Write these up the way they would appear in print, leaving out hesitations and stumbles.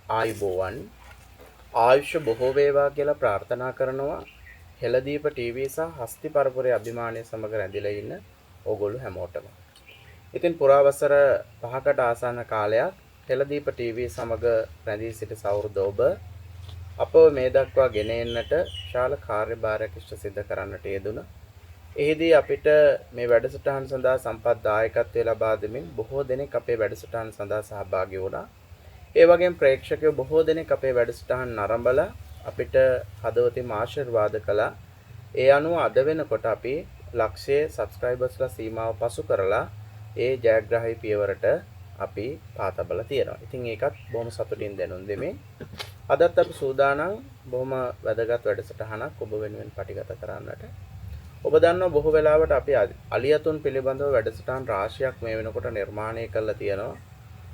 ආයුබෝවන් ආයුෂ බොහෝ වේවා කියලා ප්‍රාර්ථනා කරනවා හෙළදීප ටීවී සහ හස්ති පරපුරේ අභිමානය සමග රැඳිලා ඉන්න ඕගොල්ලෝ හැමෝටම. ඉතින් පුරාවසර 5කට ආසන්න කාලයක් හෙළදීප ටීවී සමග රැඳී සිටි සහෘද ඔබ අපව මේ දක්වා ගෙන එන්නට විශාල කාර්යභාරයක් ඉෂ්ට සිද්ධ කරන්නට යෙදුණා. එහිදී අපිට මේ වැඩසටහන සඳහා සම්පත් දායකත්වය ලබා දෙමින් බොහෝ දෙනෙක් අපේ වැඩසටහන සඳහා සහභාගී වුණා. ඒ වගේම ප්‍රේක්ෂකයෝ බොහෝ දෙනෙක් අපේ වැඩසටහන් නරඹලා අපිට හදවතින්ම ආශිර්වාද කළා. ඒ අනුව අද වෙනකොට අපි ලක්ෂයේ සබ්ස්ක්‍රයිබර්ස්ලා සීමාව පසු කරලා ඒ ජයග්‍රාහී පියවරට අපි පාතබලා තියෙනවා. ඉතින් ඒකත් බොහොම සතුටින් දැනුම් දෙමින් අදත් අපි සූදානම් බොහොම වැදගත් වැඩසටහනක් ඔබ වෙනුවෙන් පටිගත කරන්නට. ඔබ දන්නවා බොහෝ වෙලාවට අපි අලියතුන් පිළිබඳව වැඩසටහන් රාශියක් මේ වෙනකොට නිර්මාණය කරලා තියෙනවා.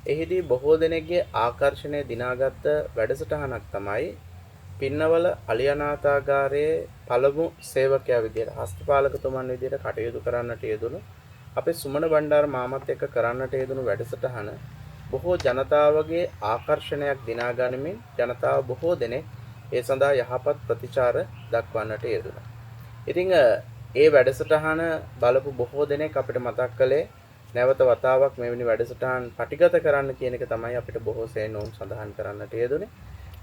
එහිදී බොහෝ දෙනෙක්ගේ ආකර්ෂණය දිනාගත්ත වැඩසටහනක් තමයි පින්නවල අලියනාථාගාරයේ පළමු සේවකයා විදියට හස්තපාලකතුමන් විදියට කටයුතු කරන්නට යෙදුණු අපේ සුමන බණ්ඩාර මාමත් එක්ක කරන්නට යෙදුණු වැඩසටහන බොහෝ ජනතාවගේ ආකර්ෂණයක් දිනා ගනිමින් ජනතාව බොහෝ දෙනෙක් ඒ සඳහා යහපත් ප්‍රතිචාර දක්වන්නට යෙදුණා. ඉතින් ඒ වැඩසටහන බලපු බොහෝ දෙනෙක් අපිට මතක් කළේ නැවත වතාවක් මෙවැනි වැඩසටහන් පටිගත කරන්න කියන එක තමයි අපිට බොහෝ සෙයින් ඔවුන් සඳහන් කරන්නට යෙදුනේ.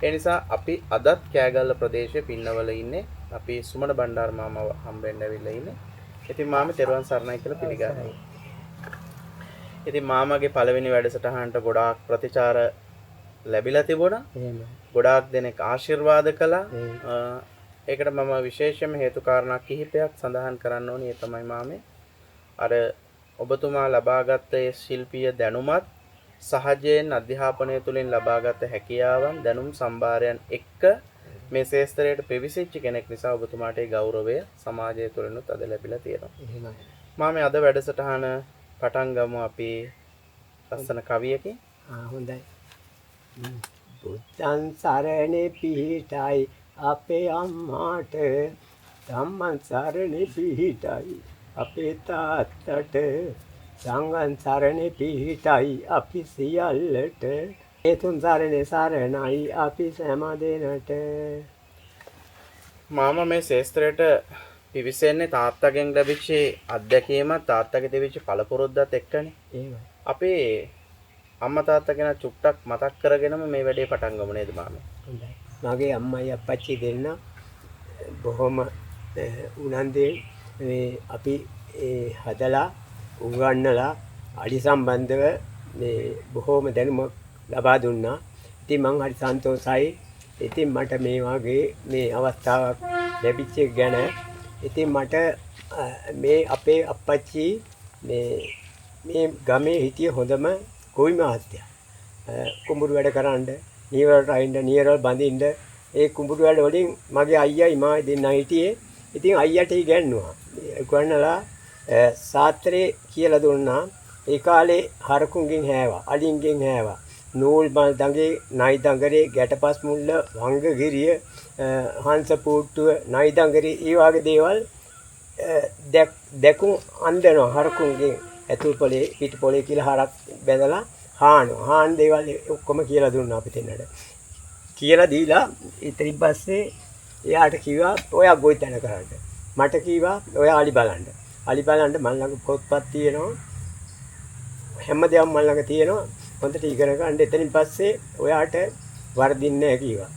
ඒ නිසා අපි අදත් කෑගල්ල ප්‍රදේශයේ පින්නවල ඉන්නේ. අපි සුමන බණ්ඩාර මාමව හම්බෙන්න ඇවිල්ලා ඉන්නේ. ඉතින් මාම තෙරුවන් සරණයි කියලා පිළිගන්නවා. ඉතින් මාමගේ පළවෙනි වැඩසටහනට ගොඩාක් ප්‍රතිචාර ලැබිලා තිබුණා. ගොඩාක් දෙනෙක් ආශිර්වාද කළා. ඒකට මම විශේෂයෙන්ම හේතු කාරණා කිහිපයක් සඳහන් කරන්න ඕනේ. ඒ තමයි මාමේ අර ඔබතුමා ලබාගත් ඒ ශිල්පීය දැනුමත් සහජයෙන් අධ්‍යාපනය තුළින් ලබාගත් හැකියාවන් දැනුම් සම්භාරයන් එක්ක මේ ශාස්ත්‍රයට පිවිසිච්ච කෙනෙක් නිසා ඔබතුමාට ඒ ගෞරවය සමාජය තුළිනුත් අද ලැබිලා තියෙනවා. එහෙමයි. මාමේ අද වැඩසටහන පටන් ගමු අපි ලස්සන කවියකින්. හොඳයි. බුද්ධං සරණේ පිහිටයි අපේ අම්මාට ධම්මං සරණේ පිහිටයි අපේ තාත්තට සංඝං සරණේ පිහිටයි අපි සියල්ලට ඒ තුන් සරණේ සරණයි අපි සෑම දෙනට. මාම මේ ශාස්ත්‍රයට පිවිසෙන්නේ තාත්තගෙන් ලැබිච්ච අත්දැකීමත් තාත්තගේ තිබිච්ච පළපුරුද්දත් එක්කනේ. එහෙමයි. අපි අම්මා තාත්තා ගැන චුට්ටක් මතක් කරගෙනම මේ වැඩේ පටන් ගමු නේද මාමේ? හොඳයි. මගේ අම්මයි අප්පච්චි දෙන්න බොහොම උනන්දුවෙන් මේ අපි හදලා උගන්වලා අලි සම්බන්ධව මේ බොහොම දැනුමක් ලබා දුන්නා. ඉතින් මම හරි සන්තෝෂයි. ඉතින් මට මේ වගේ මේ අවස්ථාවක් ලැබිච්ච ගැන ඉතින් මට මේ අපේ අප්පච්චි මේ ගමේ හිටිය හොඳම ගොවි මහත්තයා. කුඹුරු වැඩ කරන්න, නීවරට අයින්න, නීවරවල බඳින්න ඒ කුඹුරු වැඩ වලින් මගේ අයියා ඉමායි දෙන්නා හිටියේ. ඉතින් අයියට ඉගැන්නුවා. උගන්වලා සාත්‍රේ කියලා දුන්නා. ඒ කාලේ හරකුන්ගෙන් හැවා, අලින්ගෙන් හැවා. නූල් මල් දඟේ, නයි දඟරේ, ගැටපස් මුල්ල, වංගගිරිය, හංස පූට්ටුව, නයි දඟරේ ඒ වගේ දේවල් දැකුම් අන්දනවා හරකුන්ගෙන් ඇතුල් පොලේ, පිට පොලේ කියලා හරක් බැඳලා හානවා. හාන් දේවල් ඔක්කොම කියලා දුන්නා අපි දෙන්නට. කියලා දීලා ඉතින් පස්සේ එයාට කිව්වා ඔයා ගොවිතැන කරන්න. මට කිව්වා ඔයා අලි බලන්න. අලි බලන්න මල් ළඟ පොත්පත් තියෙනවා. හැමදේම මල් ළඟ තියෙනවා. හොඳට ඉගෙන ගන්න. එතනින් පස්සේ ඔයාට වර්ධින්නේ නැහැ කිව්වා.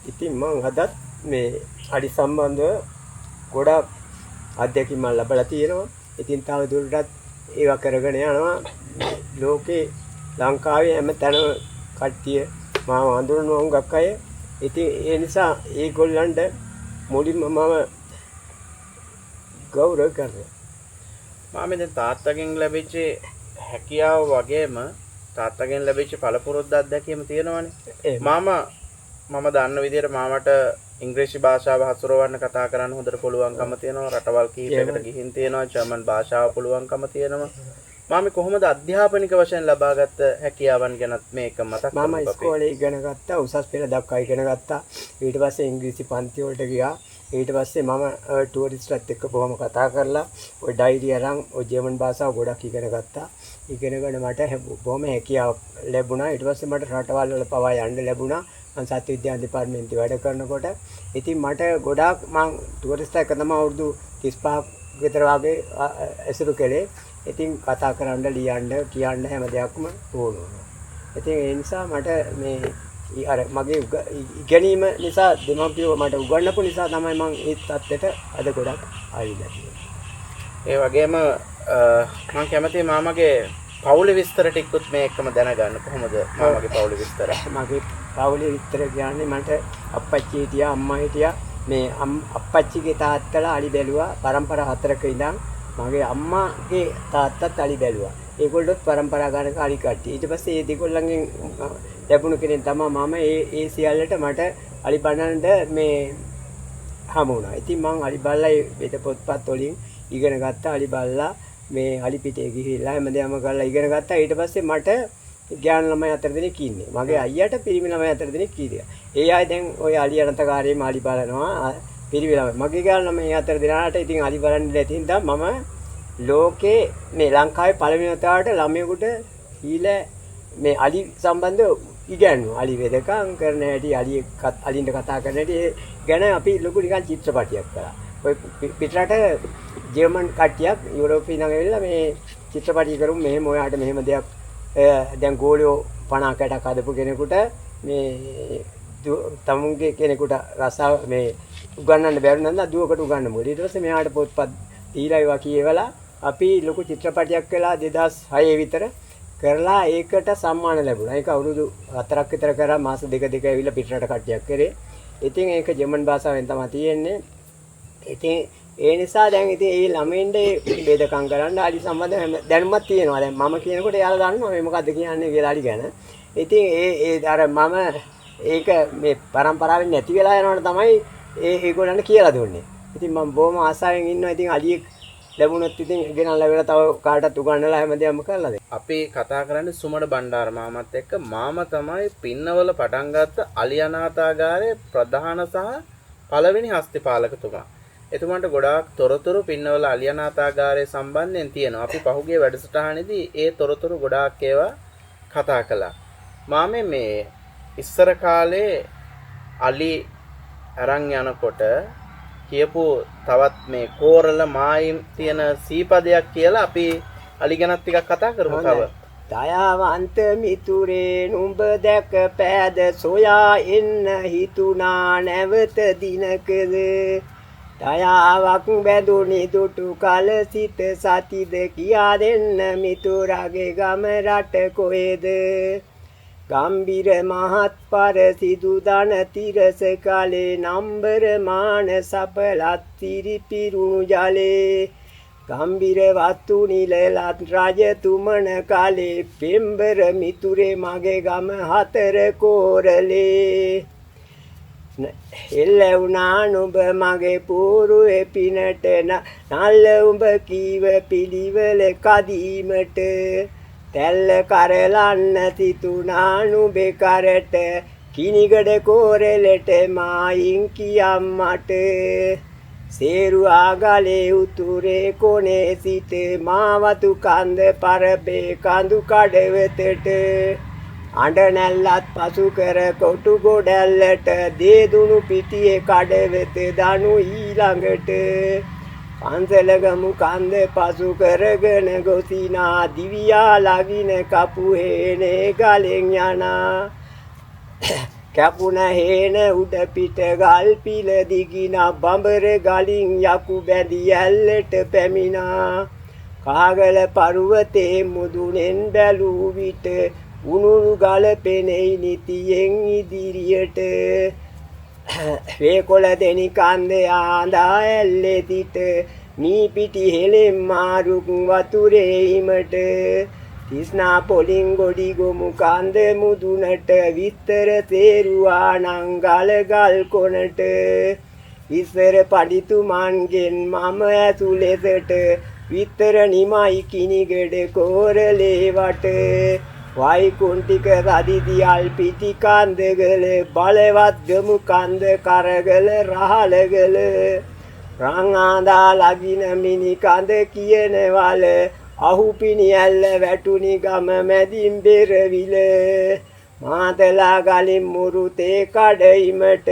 ඉතින් මම අදත් මේ අලි සම්බන්ධව ගොඩක් අධ්‍යක්ෂ මල් ලැබලා තියෙනවා. ඉතින් තව දුරටත් ඒවා කරගෙන යනවා. ලෝකේ ලංකාවේ හැම තැනම කට්ටිය මාව හඳුනනවා හුඟක් අය. ඉතින් ඒ නිසා ඒගොල්ලන්ට මුලින්ම මම ගෞරව කරනවා. මාමේ දැන් තාත්තගෙන් ලැබිච්ච හැකියාව වගේම තාත්තගෙන් ලැබිච්ච පළපුරුද්ද අත්දැකීම තියෙනවනේ. මම දන්න විදිහට මාමට ඉංග්‍රීසි භාෂාව හසුරවන්න කතා කරන්න හොඳට පුළුවන්කම තියෙනවා. රටවල් කිහිපයකට ගිහින් තියෙනවා. ජර්මන් භාෂාව පුළුවන්කම තියෙනවා. මාමේ කොහොමද අධ්‍යාපනික වශයෙන් ලබාගත් හැකියාවන් ගැනත් මේක මතක් කරගන්න. මම ඉස්කෝලේ ඉගෙන ගත්තා. උසස් පෙළ දක්වා ඉගෙන ගත්තා. ඊට පස්සේ ඉංග්‍රීසි පන්ති වලට ගියා. ඊට පස්සේ මම ටුවරිස්ට්ලත් එක්ක බොහොම කතා කරලා ওই ඩයිරි අරන් ওই ජර්මන් භාෂාව ගොඩක් ඉගෙන ගත්තා. ඉගෙනගෙන මට බොහොම හැකියාවක් ලැබුණා. ඊට පස්සේ මට රටවල් වල පවා යන්න ලැබුණා. මම සත්‍ය විද්‍යාල දෙපාර්තමේන්තුවේ වැඩ කරනකොට. ඉතින් මට ගොඩාක් මං ටුවරිස්ට් එක තමයි අවුරුදු 35ක් විතර වගේ ඇසුරු කළේ. ඉතින් කතා කරන්න, ලියන්න, කියන්න හැම දෙයක්ම ඕන වුණා. ඉතින් ඒ නිසා මට මේ අර මගේ ඉගෙනීම නිසා දෙමාපියෝ මට උගන්වපු නිසා තමයි මම මේ තත්ත්වයට අද ගොඩක් ආවිලා තියෙන්නේ. ඒ වගේම මම කැමතියි මාමගේ පවුලේ විස්තර ටිකකුත් මේ එක්කම දැනගන්න. කොහොමද මාමගේ පවුලේ විස්තර? මගේ පවුලේ විස්තර කියන්නේ මට අප්පච්චි හිටියා, අම්මා හිටියා. මේ අප්පච්චිගේ තාත්තලා අලි බැලුවා. පරම්පරා 4ක ඉඳන් මගේ අම්මාගේ තාත්තත් අලි බැලුවා. ඒගොල්ලොත් පරම්පරා ගානක අලි කට්ටිය. ඊට පස්සේ ඒ දෙගොල්ලන්ගෙන් ලැබුණු කෙනෙක් තමයි මම. ඒ සියල්ලට මට අලි බලන්න මේ හමු වුණා. ඉතින් මං අලි බලලා වෙද පොත්පත් වලින් ඉගෙන ගත්තා. අලි බලලා මේ අලි පිටේ ගිහිල්ලා හැමදේම කරලා ඉගෙන ගත්තා. ඊට පස්සේ මට ඥාන ළමයි 4 දෙනෙක් ඉන්නේ. මගේ අයියාට පිරිමි ළමයි 4 දෙනෙක් ඉන්නවා. ඒ අය දැන් ওই අලි අනතකාරයේම අලි බලනවා. පිරිමි ළමයි. මගේ ඥාන ළමයි 4 දෙනාට ඉතින් අලි බලන්න නැති හින්දා මම ලෝකේ මේ ලංකාවේ පළවෙනි වතාවට ළමයෙකුට ඊළ මේ අලි සම්බන්ධව ඉගැන්වුවා. අලි වෙදකම් කරන හැටි, අලින්ට කතා කරන හැටි ගැන අපි ලොකු නිකන් චිත්‍රපටියක් කළා. ඔය පිටරට ජර්මන් කට්ටියක් යුරෝපේ ඉඳන් ඇවිල්ලා මේ චිත්‍රපටි කරුම් මෙහෙම ඔයාට මෙහෙම දෙයක් දැන් ගෝලියෝ 50කටක් හදපු කෙනෙකුට මේ තමුන්ගේ කෙනෙකුට රසාව මේ උගන්වන්න බැරි නම් දුවකට උගන්වමු. ඊට පස්සේ මෙයාට පොත්පත් දීලා ඒවා කියවලා අපි ලොකු චිත්‍රපටයක් කළා 2006 විතර කරලා ඒකට සම්මාන ලැබුණා. ඒක අවුරුදු 4ක් විතර කරා මාස 2 ඇවිල්ලා පිටරට කට්ටියක් කරේ. ඉතින් ඒක ජර්මන් භාෂාවෙන් තමයි තියෙන්නේ. ඉතින් ඒ නිසා දැන් ඉතින් ඒ ළමයින්ට වේදකම් කරන්න අලි සම්බන්ධ දැනුමක් තියෙනවා. දැන් මම කියනකොට එයාලා දන්නවා මේ මොකද්ද කියන්නේ කියලා අලි ගැන. ඉතින් ඒ අර මම ඒක මේ પરම්පරාවෙන් නැති වෙලා යනවට තමයි ඒගොල්ලන්ට කියලා දුන්නේ. ඉතින් මම බොහොම ආසාවෙන් ඉන්නවා. ඉතින් අලියෙක් ලැබුණොත් ඉතින් ගෙනල්ලා වෙලා තව කාටවත් උගන්වලා හැමදේම කරලා දෙන්න. අපි කතා කරන්නේ සුමඩ බණ්ඩාර මාමත් එක්ක. මාම තමයි පින්නවල පටන් ගත්ත අලි අනාථාගාරයේ ප්‍රධාන සහ පළවෙනි හස්තිපාලකතුමා. එතුමාට ගොඩාක් තොරතුරු පින්නවල අලි අනාථාගාරය සම්බන්ධයෙන් තියෙනවා. අපි පහුගිය වැඩසටහනේදී ඒ තොරතුරු ගොඩාක් ඒවා කතා කළා. මාමේ මේ ඉස්සර කාලේ අලි අරන් යනකොට කියපු තවත් මේ කෝරළ මායිම් තියෙන සීපදයක් කියලා අපි අලි ගැනත් ටිකක් කතා කරමු තව. දයාවන්ත මිතුරේ නුඹ දැක පෑද සොයා එන්න හිතුණා නැවත දිනකද දයාවක් බැඳුනි දුටු කල සිත සතිද කියා දෙන්න මිතුරාගේ ගම රට කොහෙද ගම්බිර මහත් පර සිදු දන තිරස කලේ නම්බර මාන සපලත් තිරිපිරුණු ජලේ ගම්බිර වත්තු නිලලත් රජතුමන කලේ පෙම්බර මිතුරේ මගේ ගම හතර කෝරලේ එල්ල වුණා නුඹ මගේ පූරුවේ පිනට නල්ල උඹ කීව පිළිවෙල කදීමට තැල්ල කරලන්න සිතුනා නුඹේ කරට කිනිගඩ කෝරලට මායින් කියම්මට සේරු ආගලේ උතුරේ කොනේ සිට මාවතු කන්ද පරබේ කඳු කඩවෙතට අඬ නැල්ලත් පසු කර කොටු ගොඩැල්ලට දේදුණු පිටියේ කඩවෙත දනු ඊළඟට පන්සලගමු කන්ද පසු කරගෙන ගොසිනා දිවියා ලගින කපු හේනේ ගලෙන් යනා කැපුණ හේන උඩ පිට ගල් පිල දිගින බඹර ගලින් යකු බැඳි ඇල්ලට පැමිණා කාගල පර්වතේ මුදුනෙන් බැලූ විට උණුරු ගල පෙනෙයි නිතියෙන් ඉදිරියට වේකොළ දෙනි කන්දේ ආඳා ඇල්ලේ තිට නී පිටි හෙලෙන් මාරුක් වතුරේ හිමට තිස්නා පොලින් ගොඩි ගොමු කන්ද මුදුනට විස්තර තේරුවා නංගල ගල් කොනට ඉස්සර පඩිතුමන්ගෙන් මම ඇසු ලෙසට විතර නිමයි කිනිගඩ කෝරලේ වට වයිකුන්ටික රදිදියල් පිටි කන්දගල බලවත් ගමු කන්ද කරගල රහලගල රංආදා ලගින මිනි කඳ කියනවල අහුපිනි ඇල්ල වැටුනි ගම මැදින් බෙරවිල මාතලා ගලින් මුරුතේ කඩයිමට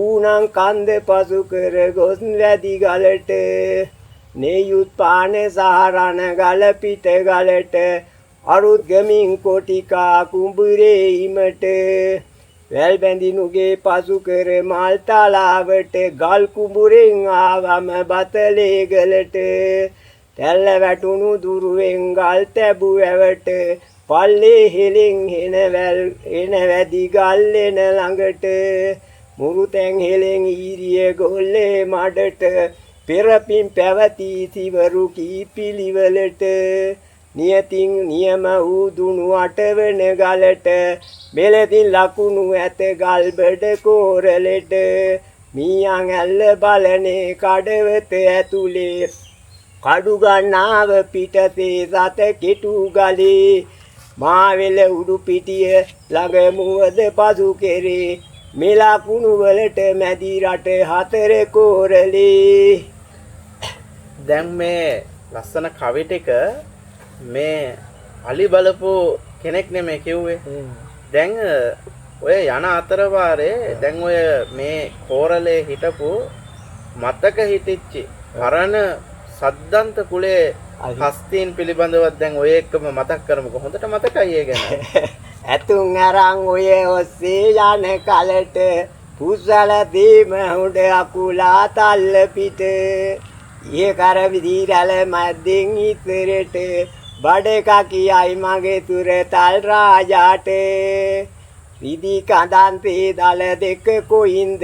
ඌනං කන්ද පසු කර ගොස් වැදි ගලට නෙයුත් පාන සහරණ ගල පිට ගලට අරුත් ගමින් කොටිකා කුඹුරේ ඉමට වැල් බැඳිනුගේ පසු කර මල් තලාවට ගල් කුඹුරෙන් ආවම බතලේ ගලට තැල්ල වැටුණු දුරුවෙන් ගල් තැබු ඇවට පල්ලේ හෙලෙන් එන වැදි ගල් එන ළඟට මුරුතැන් හෙලෙන් ඊරිය ගොල්ලේ මඩට පෙරපින් පැවති සිවරු කී පිළිවෙලට නියතින් නියම වූ දුණු අටවන ගලට මෙලෙතින් ලකුණු ඇත ගල් බඩ කෝරලෙට මීයන් ඇල්ල බලනේ කඩවත ඇතුලේ කඩු ගන්නාව පිටතේ සත කෙටු ගලේ මාවෙල උඩු පිටිය ළඟ මුවද පසු කෙරේ මෙලා කුණු වලට මැදි රට හතර කෝරලේ. දැන් මේ ලස්සන කවි ටික මේ අලි බලපු කෙනෙක් නෙමෙයි කිව්වේ. දැන් ඔය යන අතර වාරේ දැන් ඔය මේ කෝරලේ හිටපු මතක හිටිච්චි පරණ සද්දන්ත කුලේ හස්තීන් පිළිබඳව දැන් ඔය එක්කම මතක් කරමුකෝ. හොඳට මතකයි ඒ ගැන. ඇතුන් අරන් ඔය ඔස්සේ යන කලට පුසල දීම හොඩ අකුලා තල්ල පිට ඊ කර විදිරල මැදින් ඉතරට බඩක කියයි මගේ තුර තල් රාජාට විදි කඳන්තේ දල දෙක කොයින්ද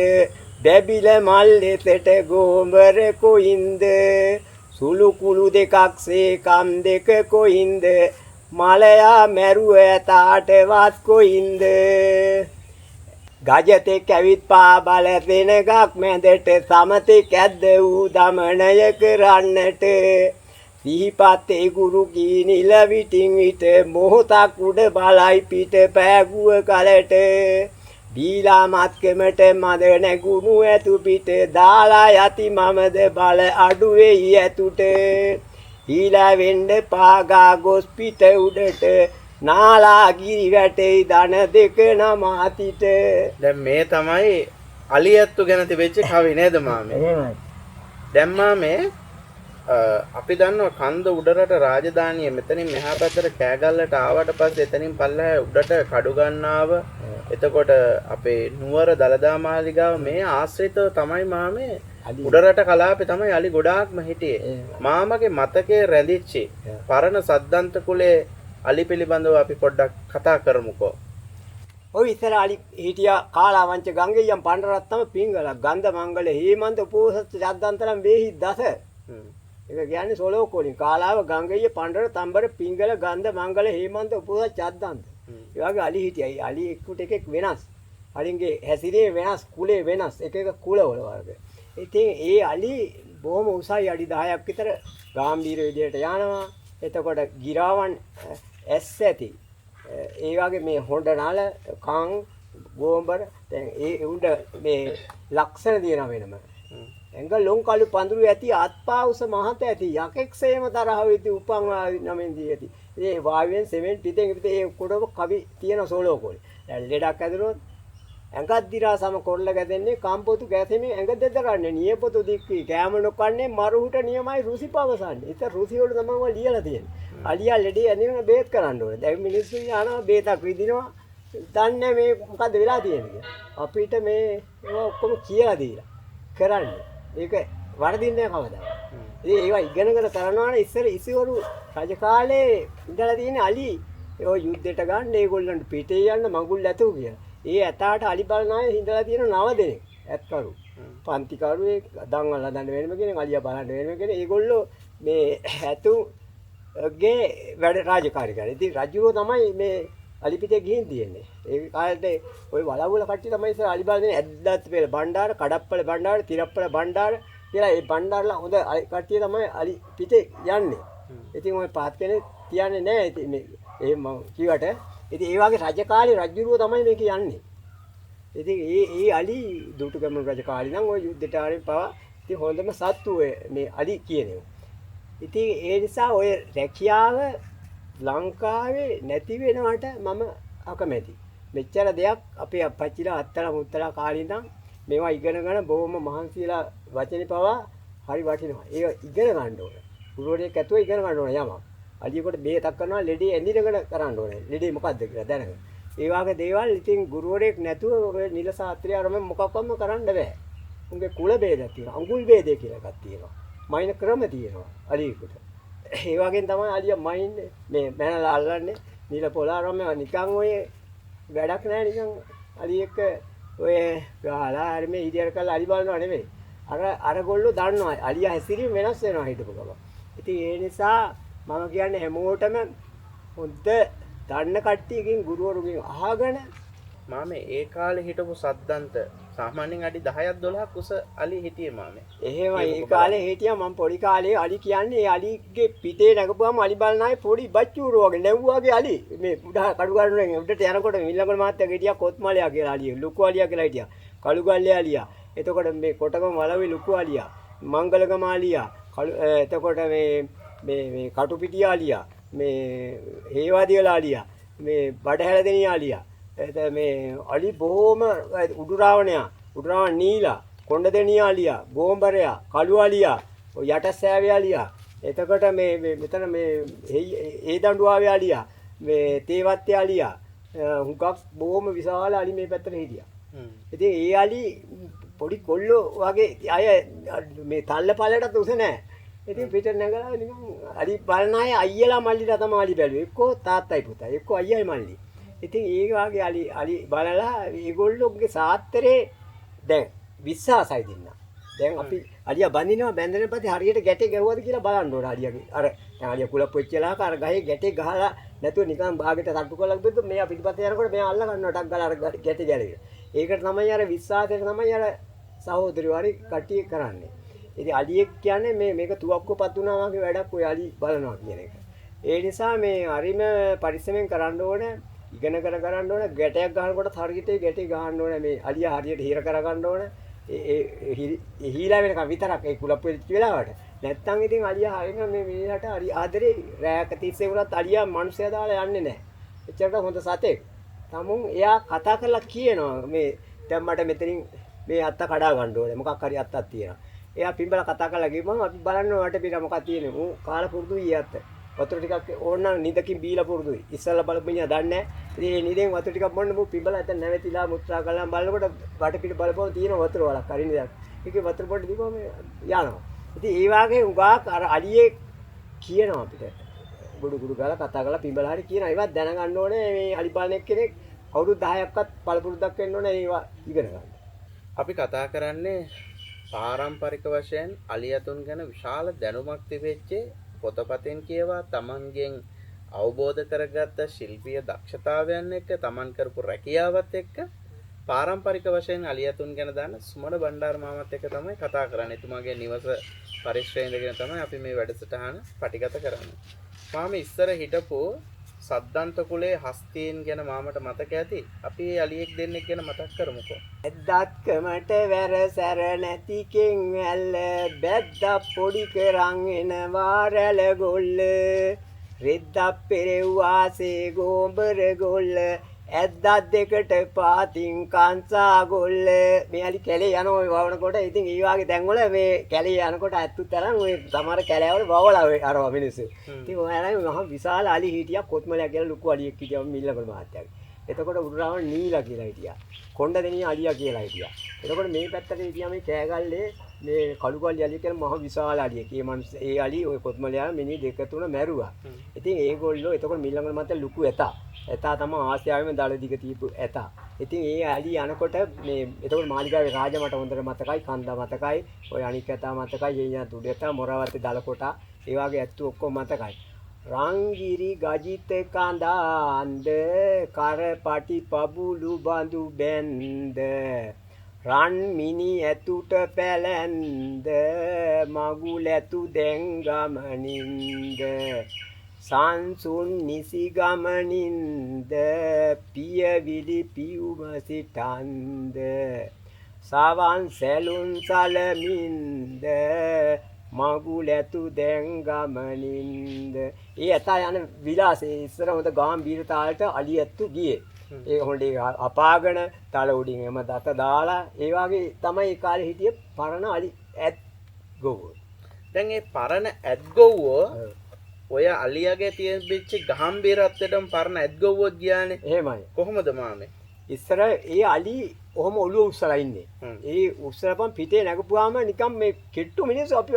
බැබිල මල් දෙසට ගෝඹර කොයින්ද සුළු කුළු දෙකක්සේ කම් දෙක කොයින්ද මලයා මැරුව ඇතාට වත් කොයින්ද ගජතෙක් ඇවිත් පා බල දෙනගක් මැදට සමතෙක් ඇද්ද වූ දමනය කරන්නට සිහිපත් ඒ ගුරු කී නිල විටින් විට මොහොතක් උඩ බලයි පිට පෑගුව කලට දීලා මත්කමට මද නැගුණු ඇතු පිට දාලා යති මමද බල අඩු වෙයි ඇතුට ඊලා වෙන්න පාගා ගොස් පිට උඩට නාලා ගිරි වැටේ දන දෙක නමාතිට. දැන් මේ තමයි අලියත්තු ගැන තිබෙච්ච කවි නේද මාමේ? දැන් මාමේ අපි දන්නවා කන්ද උඩරට රාජධානිය මෙතනින් මෙහා පැත්තට කෑගල්ලට ආවට පස්සේ එතනින් පල්ලෙහා උඩට කඩුගන්නාව එතකොට අපේ නුවර දලදා මාලිගාව මේ ආශ්‍රිතව තමයි මාමේ උඩරට කලාපේ තමයි අලි ගොඩාක්ම හිටියේ. මාමගේ මතකයේ රැඳිච්චි පරණ සද්දන්ත කුලේ අලි පිළිබඳව අපි පොඩ්ඩක් කතා කරමුකෝ. ඔය ඉස්සර අලි හිටියා කාලාවංච ගංගෙයන් පණ්ඩරත්තම පිංගල ගන්ධ මංගල හේමන්ත උපෝසත් සද්දන්තරම් වේහි දස. ඒක කියන්නේ සොලෝ කොලින් කාලාව ගංගෙය පණ්ඩර තම්බර පිංගල ගන්ධ මංගල හේමන්ත උපෝසත් සද්දන්ත. ඒ වගේ අලි හිටියයි. අලි එක්කුට එකෙක් වෙනස්. අලින්ගේ හැසිරීම වෙනස්, කුලේ වෙනස්. එක එක කුලවල වර්ග. ඉතින් ඒ අලි බොහොම උසයි අඩි 10ක් විතර ගාම්භීර විදියට යනවා. එතකොට ගිරාවන් ඇස් ඇති. ඒ වගේ මේ හොඬ නල කං ගෝඹර දැන් ඒ උඩ මේ ලක්ෂණ දිනන වෙනම. එංග ලොන් කළු පඳුරු ඇති අත්පා උස මහත ඇති යකෙක්සේම තරහ වෙති උපන් නමෙන් දී ඇති. ඒ වායුවෙන් සෙමෙන්ට් පිටෙන් පිට ඒ කොටව කවි තියෙන සෝලෝ කොලේ. දැන් ලෙඩක් ඇදුනොත් ඇඟක් දිරා සම කොල්ල ගැදෙන්නේ කම්පොතු ගැසෙමින් ඇඟ දෙදරන්නේ නියපොතු දික්කි කෑම නොකන්නේ මරුහුට නියමයි රුසි පවසන්නේ. ඒක රුසි වල තමයි මම ලියලා තියෙන්නේ. අලියා ලෙඩේ ඇනින බේත් කරන්න ඕනේ. දැන් මිනිස්සු යනවා බේතක් විදිනවා. දන්නේ මේ මොකද්ද වෙලා තියෙන්නේ. අපිට මේ ඒවා ඔක්කොම කියලා දීලා කරන්නේ. ඒක වරදින්නේ නැහැ කවදාවත්. ඉතින් ඒවා ඉගෙනගෙන කරනවානේ ඉස්සර ඉසිවරු රජ කාලේ ඉඳලා තියෙන අලි ඒ යුද්ධයට ගන්න ඒගොල්ලන්ට පිටේ යන්න මඟුල් ඇතුව කියලා. ඒ ඇතාට අලි බලනාය හිඳලා තියෙන 9 දෙනෙක් ඇත්කරු. පන්තිකරුවේ දන්වල හදන්න වෙනම කෙනෙක් අලියා බලන්න වෙනම කෙනෙක්. ඒගොල්ලෝ මේ ඇතුගේ වැඩ රාජකාරී කරා. ඉතින් රජුරෝ තමයි මේ අලි පිටේ ගිහින් තියෙන්නේ. ඒ කාලේ ওই වලවුල කට්ටිය තමයි ඉස්සර අලි බලන්නේ ඇද්දත් වේල බණ්ඩාර, කඩප්පල බණ්ඩාර, තිරප්පල බණ්ඩාර කියලා ඒ බණ්ඩාරලා හොඳ කට්ටිය තමයි අලි පිටේ යන්නේ. ඉතින් ওই පාත් කෙනෙක් තියන්නේ නැහැ. ඉතින් මේ ඒ මම කිව්වට ඉතින් ඒ වගේ රජ කාලේ රජුරුව තමයි මේක යන්නේ. ඉතින් ඒ අලි දුටුගැමුණු රජ කාලේ නම් ওই යුද්ධයට ආරෙන් පවා ඉතින් හොඳම සත්තු ඔය මේ අලි කියනවා. ඉතින් ඒ නිසා ඔය රැකියාව ලංකාවේ නැති වෙනවට මම අකමැති. මෙච්චර දෙයක් අපේ අපච්චිලා අත්තලා මුත්තලා කාලේ ඉඳන් මේවා ඉගෙනගෙන බොහොම මහන්සිලා වචනේ පවා හරි වටිනවා. ඒක ඉගෙන ගන්න ඕන. ගුරුවරයෙක් ඇතුව ඉගෙන ගන්න ඕන යමක්. අලියෙකුට බේතක් කරනවා ලෙඩේ ඇඳිනගෙන කරන්න ඕනේ. ලෙඩේ මොකද්ද කියලා දැනගන්න. ඒ වගේ දේවල් ඉතින් ගුරුවරයෙක් නැතුව ඔය නිල සාත්‍රිය අරම මොකක්වත්ම කරන්න බෑ. උන්ගේ කුල ભેදයක් තියෙනවා. අඟුල් ભેදය කියලා එකක් තියෙනවා. මයින් ක්‍රම තියෙනවා අලියෙකුට. ඒ වගේම තමයි අලියා මයින් මේ මැනලා අල්ලන්නේ නිල පොළාරම නිකන් ඔය වැඩක් නැහැ නිකන් අලියෙක් ඔය ගහලා හරි මේ ඉදිරියට කරලා අලි බලනවා නෙමෙයි. අර ගොල්ලෝ දන්නවා අලියා හැසිරීම වෙනස් වෙනවා හිටපු ගමන්. ඉතින් ඒ නිසා මම කියන්නේ හැමෝටම හොඳ දන්න කට්ටියකින් ගුරුවරුගෙන් අහගෙන මාමේ ඒ කාලේ හිටපු සද්දන්ත සාමාන්‍යයෙන් අඩි 10ක් 12ක් උස අලි හිටියේ මාමේ. එහෙම ඒ කාලේ හිටියා මම පොඩි කාලේ අලි කියන්නේ ඒ අලිගේ පිටේ නැගපුවාම අලි බලන අය පොඩි බච්චූරු වගේ නැව්වාගේ අලි මේ උඩ කඩු ගන්නෙන් උඩට යනකොට මිල්ලගොඩ මහත්තයා හිටියා කොත්මලයා කියලා අලිය ලුකු අලියා කියලා හිටියා කළුගල්ලේ අලියා එතකොට මේ කොටගම වලවේ ලුකු අලියා මංගලගම අලියා එතකොට මේ කටුපිටිය අලියා මේ හේවාදියල අලියා මේ බඩහැලදෙනිය අලියා මේ අලි බොහොම උඩුරාවණ නීලා කොණ්ඩදෙනිය අලියා ගෝඹරයා කළු අලියා ඔය යට සෑවේ අලියා එතකොට මේ මෙතන මේ ඒ දඬුවාවේ අලියා මේ තේවත්තේ අලියා හුඟක් බොහොම විශාල අලි මේ පැත්තට හිටියා. ඉතින් ඒ අලි පොඩි කොල්ලෝ වගේ අය මේ තල්ල පල්ලටත් උස නැහැ. ඉතින් පිට නැගලා නිකන් අලි බලන අය අයියලා මල්ලිලා තමයි අලි බැලුවේ. එක්කෝ තාත්තයි පුතයි එක්කෝ අයියයි මල්ලි. ඉතින් ඒ වගේ අලි බලලා ඒගොල්ලෝගේ සාත්තරේ දැන් විශ්වාසයි දෙන්න. දැන් අපි අලියා බඳිනවා බැඳගෙන පස්සේ හරියට ගැටේ ගැහුවද කියලා බලන්න ඕන අලියාගේ. අර දැන් අලියා කුලප් වෙච්ච වෙලාවක අර ගහේ ගැටේ ගහලා නැතුව නිකන් භාගයට තට්ටු කරලා බෙද්දොත් මෙයා පිටිපස්සේ යනකොට මෙයා අල්ල ගන්නවා ටක් ගාලා අර ගැටේ ගැලවිලා. ඒකට තමයි අර විශ්වාසයට තමයි අර සහෝදරයෝ හරි කට්ටිය කරන්නේ. ඉතින් අලියෙක් කියන්නේ මේක තුවක්කුවපත් වුණා වගේ වැඩක් ඔය අලි බලනවා කියන එක. ඒ නිසා මේ හරිම පරිස්සමෙන් කරන්න ඕනේ. ඉගෙන කරන්න ඕනේ. ගැටයක් ගන්නකොට හරියට ගැටේ ගහන්න ඕනේ. මේ අලියා හරියට හිර කරගන්න ඕනේ. ඒ හීලා වෙනකම් විතරක් ඒ කුලප් වෙච්ච වෙලාවට. නැත්තම් ඉතින් අලියා හරින මේ මේකට හරි ආදරේ රැයක තිස්සේ වුණත් අලියා මිනිස්සයා දාලා යන්නේ නැහැ. එච්චරට හොඳ සතෙක්. තමුන් එයා කතා කරලා කියනවා මේ දැන් මට මෙතනින් මේ අත්ත කඩා ගන්න ඕනේ. මොකක් හරි අත්තක් තියෙනවා. එයා පිඹලා කතා කරලා ගිහම අපි බලන්න වට පිට මොකක්ද තියෙන්නේ. ඌ කාලා පුරුදුයි ඊයත්. වතුර ටිකක් ඕනනම් නිදකින් බීලා පුරුදුයි. ඉස්සල්ලා බලපිනියා දන්නේ නැහැ. ඉතින් මේ නිදෙන් වතුර ටිකක් බොන්න මු පිඹලා නැත්නම් නැවතිලා මුත්‍රා කරලා බලනකොට වට පිට බලපුවම තියෙන වතුර වලක් හරි නේද? ඒකේ වතුර පොඩ්ඩ දීපුවම යනවා. ඉතින් ඒ වාගේ උගාක් අර අලියේ කියනවා අපිට. ගුඩු ගාලා කතා කරලා පිඹලා හරි කියනවා. ඒවත් දැනගන්න ඕනේ මේ අලි පාලනයක් කෙනෙක් අවුරුදු 10ක්වත් පළපුරුද්දක් වෙන්න ඕනේ ඒවා ඉගෙන ගන්න. අපි කතා කරන්නේ පාරම්පරික වශයෙන් අලියතුන් ගැන විශාල දැනුමක් තිබෙච්ච පොතපතෙන් කියවා තමන්ගෙන් අවබෝධ කරගත්ත ශිල්පීය දක්ෂතාවයන් එක්ක තමන් කරපු රැකියාවත් එක්ක පාරම්පරික වශයෙන් අලියතුන් ගැන දන්න සුමන බණ්ඩාර මාමත් එක්ක තමයි කතා කරන්නේ. එතුමාගේ නිවස පරිශ්‍රයේ ඉඳගෙන තමයි අපි මේ වැඩසටහන පටිගත කරන්නේ. මාම ඉස්සර හිටපු සද්දන්ත කුලේ හස්තීන් ගැන මාමට මතක ඇති. අපි මේ අලියෙක් දෙන්නෙක් ගැන මතක් කරමුකෝ. ඇද්දක්කමට වැර සැර නැතිකෙන් ඇල්ල බැද්දා පොඩි කරන් එනවා රැළ ගොල්ල රෙද්දක් පෙරෙව්වාසේ ගෝඹර ගොල්ල ඇද්දක් දෙකට පාතින් කංසා ගොල්ල මේ අලි කැලේ යනවා වවනකොට ඉතින් ඒ වගේ තැන්වල මේ කැලේ යනකොට ඇත්තුත් තරම් ඔය සමහර කැලෑවල වවලා අරවා මිනිස්සු. ඉතින් ඔයාලා මහ විශාල අලි හිටියා කොත්මලයා කියලා ලොකු අලියෙක් හිටියා මිල්ලගොඩ මහත්තයාගේ. එතකොට උඩුරාවණ නීලා කියලා හිටියා. කොණ්ඩදෙනිය අලියා කියලා හිටියා. එතකොට මේ පැත්තට හිටියා මේ කෑගල්ලේ මේ කළුගල්ලි අලිය කියලා මහ විශාල අලියෙක්. ඒ මනුස්ස ඒ අලි ඔය කොත්මලයා මිනි දෙක තුන මැරුවා. ඉතින් ඒගොල්ලෝ එතකොට මිල්ලගොඩ මහත්තයා ලොකු ඇතා. ඇතා තමයි ආසියාවේම දල දිග තියපු ඇතා. ඉතින් ඒ අලි යනකොට මේ එතකොට මාලිගාවේ රාජ මට හොඳට මතකයි, කන්දා මතකයි, ඔය අනික් ඇතා මතකයි, එයියා දුඩ ඇතා, මොරවත්තේ දලකොටා, ඒ වගේ ඇත්තු ඔක්කොම මතකයි. රංගිරි ගජිත කඳාන්ද කරපටි පබුලු බඳු බැන්ද රන් මිනි ඇතුට පැලැන්ද මගුල් ඇතු දැන් ගමනින්ද සංසුන් නිසි ගමනින්ද පියවිලි පියුම සිටන්ද සවන් සැලුන් සලමින්ද මගුලැතු දැන් ගමනින්ද. ඒ ඇතා යන විලාසේ ඉස්සර හොඳ ගාම්භීර තාලට අලි ඇත්තු ගියේ. ඒ හොඳේ අපාගෙන තල උඩින් එම දත දාලා ඒ වගේ තමයි ඒ කාලේ හිටිය පරණ අලි ඇත් ගොව්වෝ. දැන් මේ පරණ ඇත් ගොව්වෝ ඔය අලියාගේ තියෙච්ච ගාම්භීරත්වයටම පරණ ඇත් ගොව්වොත් ගියානේ. එහෙමයි. කොහොමද මාමේ? ඉස්සර ඒ අලි ඔහොම ඔළුව උස්සලා ඉන්නේ. ඒ උස්සලපන් පිටේ නැගපුවාම නිකන් මේ කෙට්ටු මිනිස්සු අපි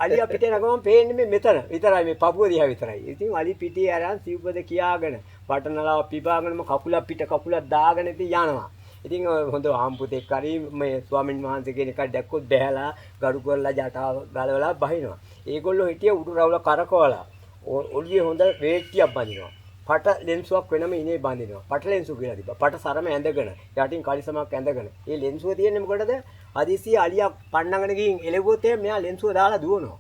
අලියා පිටේ නැගමම පේන්නේ මේ මෙතන විතරයි මේ පපුව දිහා විතරයි. ඉතින් අලි පිටේ අරන් සිව්පද කියාගෙන පටනලා පිපාගෙනම කකුලක් පිට කකුලක් දාගෙන ඉතින් යනවා. ඉතින් හොඳ ආම්පුතෙක් හරි මේ ස්වාමින් වහන්සේ කෙනෙක් දැක්කොත් බැහැලා ගරු කරලා ජටාව ගලවලා බහිනවා. ඒගොල්ලෝ හිටිය උඩු රවුල කරකවලා ඔළුවේ හොඳ වේට්ටියක් බඳිනවා. පට ලෙන්සුවක් වෙනම ඉනේ බඳිනවා. පට ලෙන්සු කියලා තිබ්බා. පට සරම ඇඳගෙන යටින් කලිසමක් ඇඳගෙන. ඒ ලෙන්සුව තියෙන්නේ මොකටද? හදිසිය අලියා පන්නගෙන ගිහින් එළවුවොත් මෙයා ලෙන්සුව දාලා දුවනවා.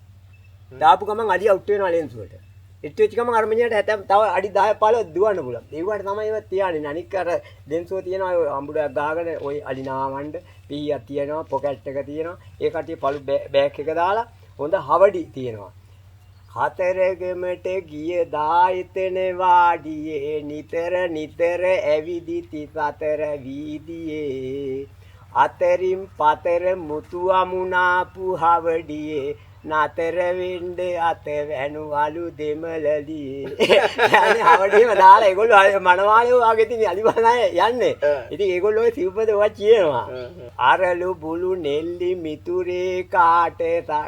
දාපු ගමන් අලියා උට් වෙනවා ලෙන්සුවට. ඉත් වෙච්ච ගමන් අර මිනිහට හැතම් තව අඩි 10 15 දුවන්න පුළුවන්. ඒ වුණාට තමයි ඒවත් තියාන්නේ. අනික අර ලෙන්සුව තියෙනවා ඔය අඹුඩයක් ගහගෙන ඔය අලි නාවන්න පීයක් තියෙනවා, පොකට් එක තියෙනවා. ඒ කටිය පළු බෑග් එක දාලා හොඳ හවඩි තියෙනවා. හතරගෙමට ගිය දායතන වාඩියේ නිතර නිතර ඇවිදිති සතර වීදියේ අතරින් පතර මුතු අමුණාපු හවඩියේ නතර වෙන්න අත වැනුවලු දෙමළලියේ. يعني හවඩියම දාලා ඒගොල්ලෝ මනවාලේ වාගේ ඉතින් අලි බලන්නේ යන්නේ. ඉතින් ඒගොල්ලෝ ඔය සිව්පද වා කියනවා. අරලු බුලු නෙල්ලි මිතුරේ කාට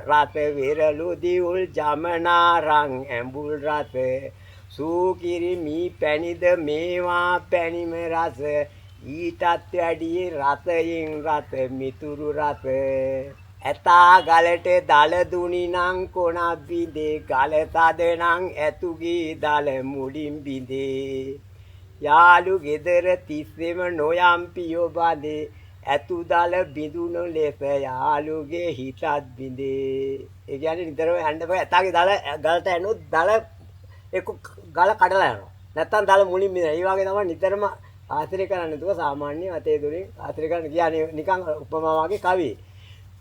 රත වෙරළු දිවුල් ජමනාරං ඇඹුල් රස සූකිරි මී පැණිද මේවා පැණිම රස ඊටත් වැඩි රසයෙන් රස මිතුරු රස ඇතා ගලට දල දුනි නං කොනක් බිඳේ ගල තද නං ඇතුගේ දල මුඩින් බිඳේ යාළු ගෙදර තිස්සෙම නොයම් පියෝ බඳේ ඇතු දල බිඳුණු ලෙස යාළුගේ හිතත් බිඳේ. ඒ කියන්නේ නිතරම යන්න බෑ. ඇතාගේ දල ගලට ඇනොත් දල එක්ක ගල කඩලා යනවා. නැත්තම් දල මුලින් බිඳිනවා. ඒ වගේ තමයි නිතරම ආශ්‍රය කරන්නේ. නැතුව සාමාන්‍ය අතේ දොරින් ආශ්‍රය කරන්න කියන්නේ නිකන් උපමා වගේ කවි.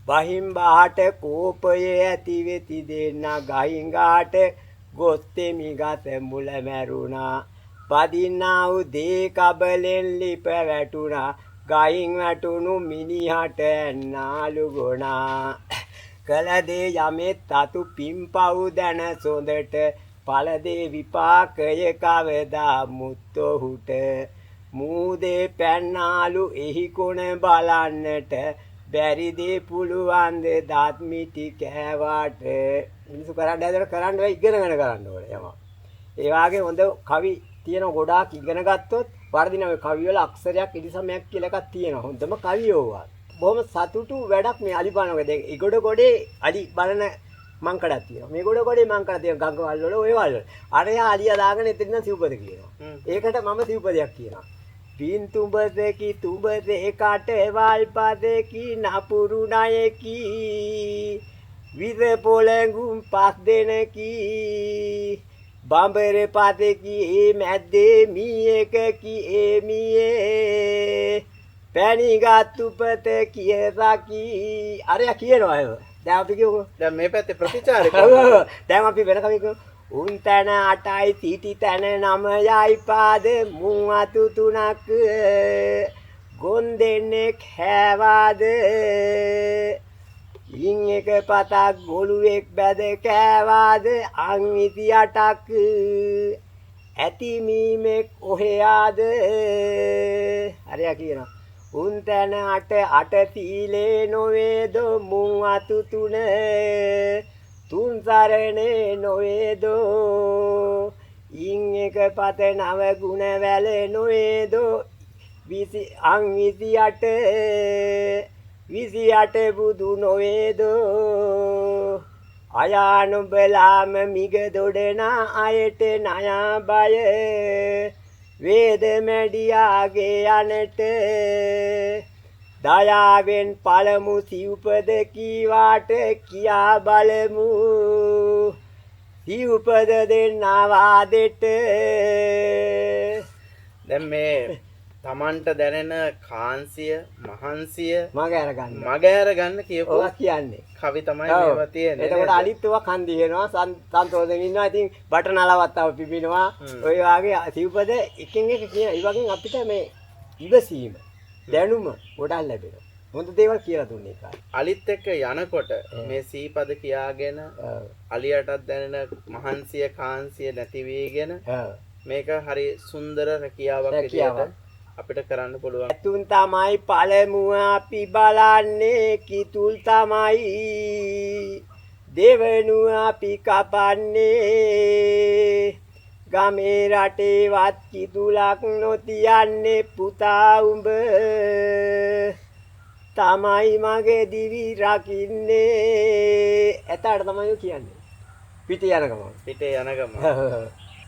බහින් බාට කෝපයේ ඇති වෙති දෙන්න ගහින් ගාට ගොස්තෙමි ගත මුල මැරුණා. පදින්නා උදේ කබලෙන් ලිප වැටුණා. ගයින් වැටුණු මිනිහට නාලු ගොනා. කලදේ යමෙත් තතු පිම්පව් දැන සොඳට පළදේ විපාකය කවදා මුත්තොහුට මූදේ පැන්නාලු එහි කොන බලන්නට බැරිදේ පුළුවන්ද දත් මිටි කෑවාට. මිනිස්සු කරන්න හැදලා කරන්න වෙයි ඉගෙනගෙන කරන්න ඕනේ යම. ඒ වාගේ හොඳ කවි තියෙන ගොඩාක් ඉගෙන ගත්තොත් වර්ධින ඔය කවි වල අක්ෂරයක් ඉදිසමයක් කියලා එකක් තියෙනවා. හොඳම කවි ඕවා. බොහොම සතුටු වැඩක් මේ අලි බලනකොට. දැන් ඉගොඩ ගොඩේ අලි බලන මංකඩක් තියෙනවා. මේ ගොඩ ගොඩේ මංකඩ තියෙනවා. ගංගවල් වල ඔය වල. අරයා අලියා දාගෙන එතන සිව්පද කියනවා. ඒකට මම සිව්පදයක් කියනවා. පින් තුඹදකි තුඹදේ කටවල් පදකි නපුරු ණයකි විද පොළඟුම් පස් දෙනකි බඹර පදකි ඒ මැද්දේ මීයකකි ඒ මීයේ පැණිගත් උපත කියසකි. අරයා කියනවා එහෙම. දැන් අපි කියමු. දැන් මේ පැත්තේ ප්‍රතිචාර දැන් අපි වෙන කවි කියමු. උන් තන 8යි සිටි තන 9යි පාද මුන් අතු 3ක් ගොන් දෙන්නෙක් හැවාද ඉන් එක පතක් ගොළුෙක් බැද කෑවාද අන් 28ක් ඇති මීමෙක් ඔහෙයාද. හරියා කියනවා. උන් තන 8 තීලේ නොවේද මුන් අතු 3 තුන් සරණේ නොවේදෝ ඉන් එක පත නව ගුණ වැල නොවේදෝ 28 බුදු නොවේදෝ අයානුබලාම මිග දොඩනා අයට නයා බය වේද මැඩියාගේ යනට දයාවෙන් පළමු සිව්පද කීවාට කියා බලමු සී උපද දෙන්නා වාදෙට දැන් මේ Tamanට දැනෙන කාන්සිය මහන්සිය මග අරගන්න. මගහැර ගන්න කියපු ඔවා කියන්නේ. කවි තමයි ඔව්. මේවා තියෙන්නේ. එතකොට නේද? අනිත් ඒවා කන් දිනනවා සන්තෝෂෙන් ඉන්නවා. ඉතින් බට නලවත්තව පිපිනවා. ඔය වාගේ සිව්පද එකින් එක කියන ඒ වගේ අපිට මේ ඉවසීම දැනුම ගොඩක් ලැබෙනවා. හොඳ දේවල් කියලා දුන්නේ කායි. අලිත් එක්ක යනකොට මේ සීපද කියාගෙන අලියටත් දැනෙන මහන්සිය කාන්සිය නැති වීගෙන මේක හරි සුන්දර රැකියාවක් විදියට අපිට කරන්න පුළුවන්. තුන් තමයි පළමුව අපි බලන්නේ කිතුල් තමයි දෙවනුව අපි කපන්නේ ගමේ රටේවත් කිතුලක් නොතියන්නේ පුතා උඹ තමයි මගේ දිවි රකින්නේ එතකොට තමයි කියන්නේ පිට යන ගමන් පිටේ යන ගම.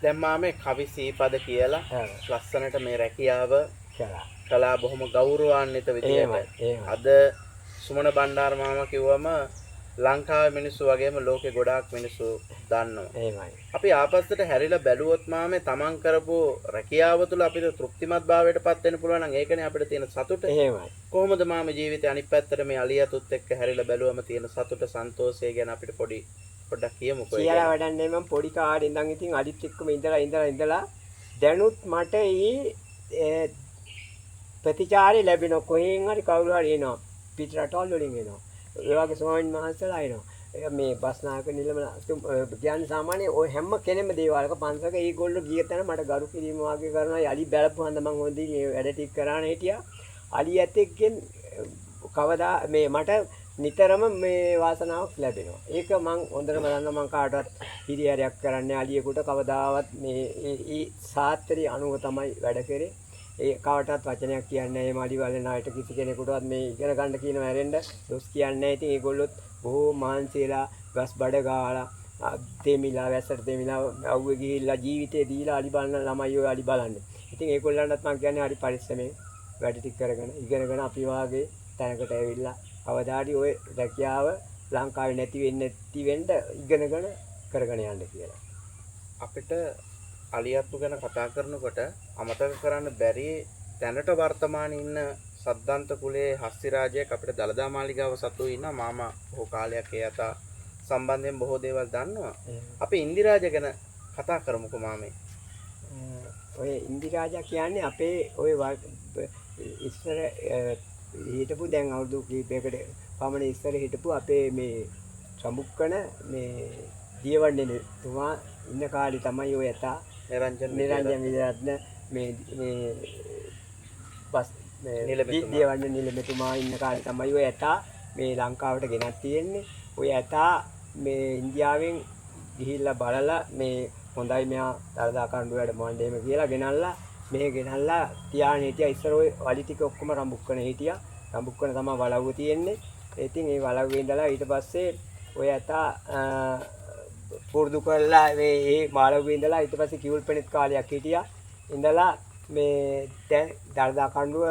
දැන් මාමේ කවි සීපද කියලා ලස්සනට මේ රැකියාව කළා බොහොම ගෞරවාන්විත විදියට. අද සුමන බණ්ඩාර මාමා කිව්වම ලංකාවේ මිනිස්සු වගේම ලෝකේ ගොඩාක් මිනිස්සු දන්නවා. එහෙමයි. අපි ආපස්සට හැරිලා බැලුවොත් මාමේ තමන් කරපු රැකියාව තුළ අපිට තෘප්තිමත් භාවයට පත් වෙන්න පුළුවන් නම් ඒකනේ අපිට තියෙන සතුට. එහෙමයි. කොහොමද මාමේ ජීවිතේ අනිත් පැත්තට මේ අලියතුත් එක්ක හැරිලා බැලුවම තියෙන සතුට සන්තෝෂය ගැන අපිට පොඩ්ඩක් කියමුකෝ. කියලා වැඩන්නේ මම පොඩි කාලේ ඉඳන් ඉතින් අදිත් එක්කම ඉඳලා දැනුත් මට ප්‍රතිචාරය ලැබෙන කොහෙන් හරි කවුරු හරි එනවා පිට රටවල් වලින් එනවා ඒ වගේ ස්වාමීන් වහන්සේලා එනවා මේ බස්නායක නිලම කියන්නේ සාමාන්‍ය ඔය හැම කෙනෙම දේවාලක පන්සලක ඒගොල්ලෝ ගිය තැන මට ගරු කිරීම වාගේ කරනවා අලි බැලපුවාඳ මම හොඳින් මේ වැඩ ටික කරාන හිටියා අලි ඇතෙක්ගෙන් කවදා මේ මට නිතරම මේ වාසනාවක් ලැබෙනවා ඒක මං හොඳටම දන්නවා මං කාටවත් හිරිහැරයක් කරන්නේ අලියෙකුට කවදාවත් මේ ඒ සාත්‍රි අනුව තමයි වැඩ කරේ ඒ කාටවත් වචනයක් කියන්නේ නැහැ මේ මඩි වල නායට කිසි කෙනෙකුටවත් මේ ඉගෙන ගන්න කියන මැරෙන්න දොස් කියන්නේ නැහැ. ඉතින් ඒගොල්ලොත් බොහෝ මාන්සියලා ගස් බඩ ගාලා දෙමිලා වැස්සට දෙමිලා අවුවේ ගිහිල්ලා ජීවිතේ දීලා අලි බලන ළමයි ඔය අලි බලන්නේ. ඉතින් ඒගොල්ලන්ටත් මම කියන්නේ හරි පරිස්සමෙන් වැඩ ටික කරගෙන ඉගෙනගෙන අපි වාගේ තැනකට ඇවිල්ලා අවදාඩි ඔය රැකියාව ලංකාවේ නැති වෙන්න ඉගෙනගෙන කරගෙන යන්න කියලා. අපිට අලියත්තු ගැන කතා කරනකොට අමතක කරන්න බැරි දැනට වර්තමානයේ ඉන්න සද්දන්ත කුලයේ හස්ති රාජයෙක් අපිට දලදා මාලිගාව සතු ඉන්න මාමා බොහෝ කාලයක් ඒ යතා සම්බන්ධයෙන් බොහෝ දේවල් දන්නවා. අපි ඉන්දිරාජ ගැන කතා කරමුකෝ මාමේ. ඔය ඉන්දිරාජා කියන්නේ අපේ ඔය ඉස්සර හිටපු දැන් අවුරුදු කීපයකට පමණ ඉස්සර හිටපු අපේ මේ සම්බුක්කන මේ දියවන්නේ තුමා ඉන්න කාලේ තමයි ඔය යතා නිරංජන විජයරත්න මේ බස් දියවන්නේ නිලමෙතුමා ඉන්න කාලේ තමයි ඔය යතා මේ ලංකාවට ගෙනත් තියෙන්නේ ඔය යතා මේ ඉන්දියාවෙන් ගිහිල්ලා බලලා මේ හොඳයි මෙයා දරදා කණ්ඩු වැඩ මොණ්ඩේම කියලා ගෙනල්ලා මේ ගෙනල්ලා තියාගෙන හිටියා ඉස්සර ඔය වලි ටික ඔක්කොම රඹුක්කන හිටියා රඹුක්කන තමයි වලව්ව තියෙන්නේ ඉතින් ඒ වලව්වේ ඉඳලා ඊට පස්සේ ඔය යතා පුරුදු කරලා මේ මාළව්වේ ඉඳලා ඊට පස්සේ කිවුල්පෙණිත් කාලයක් හිටියා ඉඳලා මේ දැන් දරදා කණ්ඩුව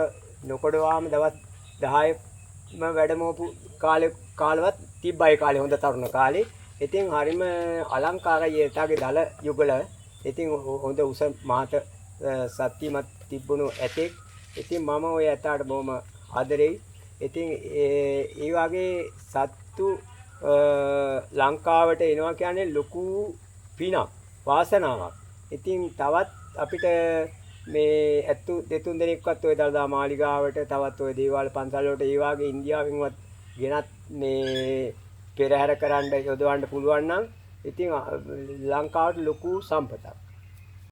නොකොඩවාම දවස් 10ම වැඩමවපු කාලවත් තිබ්බයි කාලේ හොඳ තරුණ කාලේ ඉතින් හරිම අලංකාරයි ඒටගේ දල යුගල ඉතින් හොඳ උස මහත සත්‍යමත් තිබුණු ඇතෙක් ඉතින් මම ඔය ඇතාට බොහොම ආදරෙයි ඉතින් ඒ වගේ සත්තු ලංකාවට එනවා කියන්නේ ලොකු පිනක් වාසනාවක්. ඉතින් තවත් අපිට මේ ඇත්තු දෙතුන් දෙනෙක්වත් ඔය දලදා මාලිගාවට තවත් ඔය දේවාල පන්සල් වලට ඒ වාගේ ඉන්දියාවෙන්වත් ගෙනත් මේ පෙරහැර කරන්න යොදවන්න පුළුවන් නම් ඉතින් ලංකාවට ලොකු සම්පතක්.